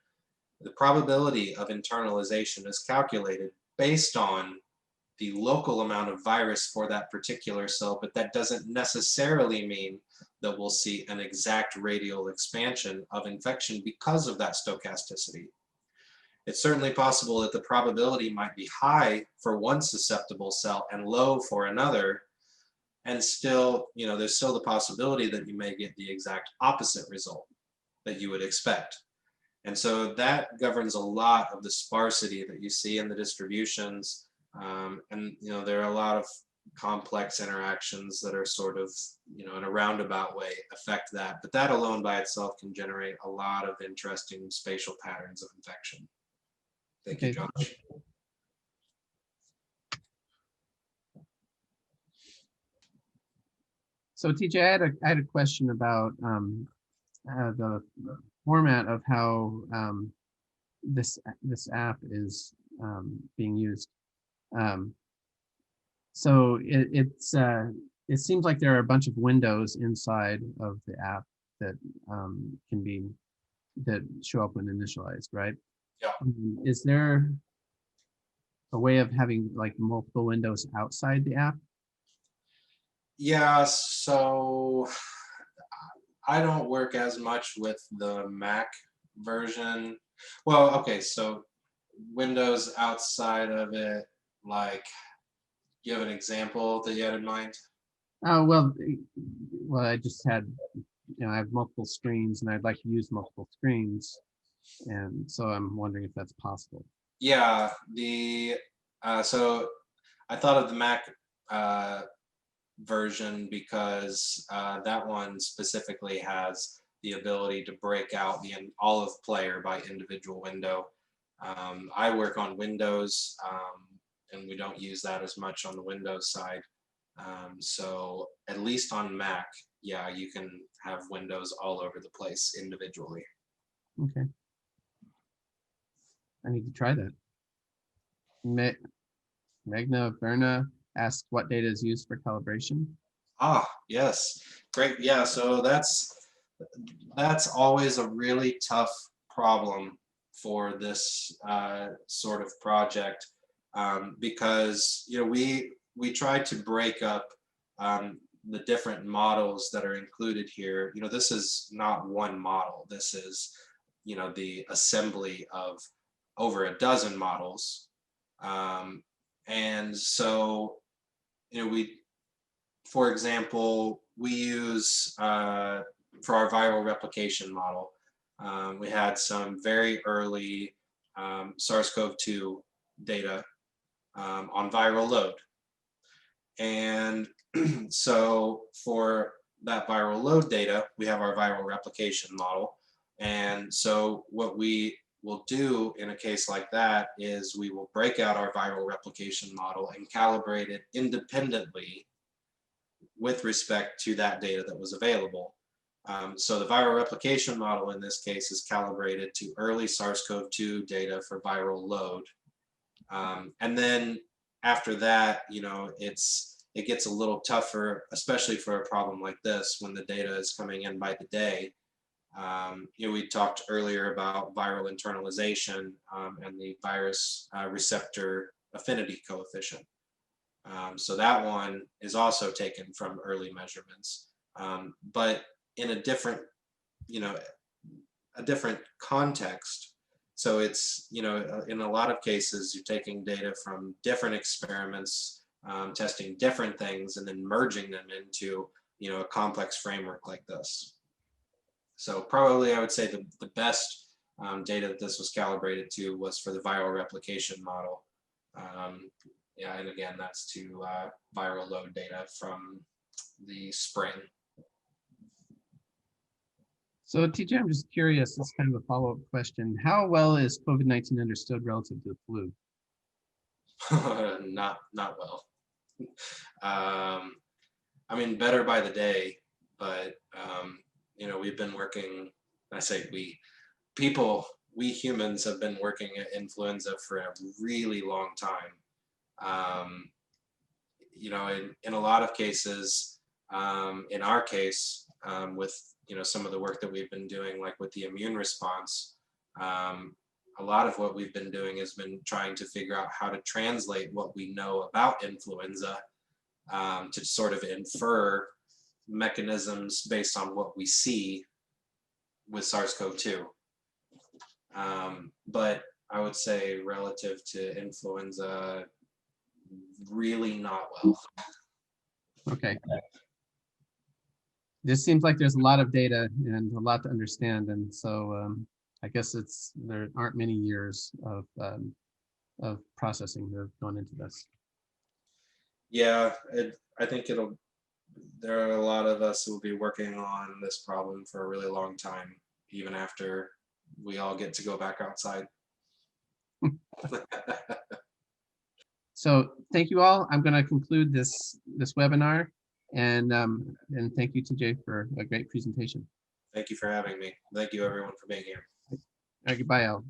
The probability of internalization is calculated based on the local amount of virus for that particular cell, but that doesn't necessarily mean that we'll see an exact radial expansion of infection because of that stochasticity. It's certainly possible that the probability might be high for one susceptible cell and low for another, and still, there's still the possibility that you may get the exact opposite result that you would expect. And so that governs a lot of the sparsity that you see in the distributions. And there are a lot of complex interactions that are sort of, in a roundabout way affect that. But that alone by itself can generate a lot of interesting spatial patterns of infection. Thank you, Josh. So TJ, I had a question about the format of how this app is being used. So it seems like there are a bunch of windows inside of the app that that show up when initialized, right? Yeah. Is there a way of having like multiple windows outside the app? Yeah, so I don't work as much with the Mac version. Well, okay, so windows outside of it, like, you have an example that you had in mind? Well, I just had, I have multiple screens and I'd like to use multiple screens. And so I'm wondering if that's possible. Yeah, so I thought of the Mac version because that one specifically has the ability to break out the olive player by individual window. I work on Windows, and we don't use that as much on the Windows side. So at least on Mac, yeah, you can have windows all over the place individually. Okay. I need to try that. Magna Verna asked what data is used for calibration. Ah, yes, great. Yeah, so that's always a really tough problem for this sort of project, because we try to break up the different models that are included here. This is not one model. This is the assembly of over a dozen models, and so for example, we use for our viral replication model, we had some very early SARS-CoV-2 data on viral load. And so for that viral load data, we have our viral replication model. And so what we will do in a case like that is we will break out our viral replication model and calibrate it independently with respect to that data that was available. So the viral replication model in this case is calibrated to early SARS-CoV-2 data for viral load. And then after that, it gets a little tougher, especially for a problem like this when the data is coming in by the day. We talked earlier about viral internalization and the virus receptor affinity coefficient. So that one is also taken from early measurements, but in a different, a different context. So it's, in a lot of cases, you're taking data from different experiments, testing different things, and then merging them into, a complex framework like this. So probably I would say the best data that this was calibrated to was for the viral replication model. Yeah, and again, that's to viral load data from the spring. So TJ, I'm just curious, it's kind of a follow-up question. How well is COVID-19 understood relative to the flu? Not well. I mean, better by the day, but you know, we've been working, I say we humans have been working at influenza for a really long time. You know, in a lot of cases, in our case, with, you know, some of the work that we've been doing, like with the immune response, a lot of what we've been doing has been trying to figure out how to translate what we know about influenza to sort of infer mechanisms based on what we see with SARS-CoV-2. But I would say relative to influenza, really not well. Okay. This seems like there's a lot of data and a lot to understand, and so I guess there aren't many years of processing that have gone into this. Yeah, I think there are a lot of us who will be working on this problem for a really long time, even after we all get to go back outside. So thank you all. I'm going to conclude this webinar, and thank you, TJ, for a great presentation. Thank you for having me. Thank you, everyone, for being here. Goodbye, Al.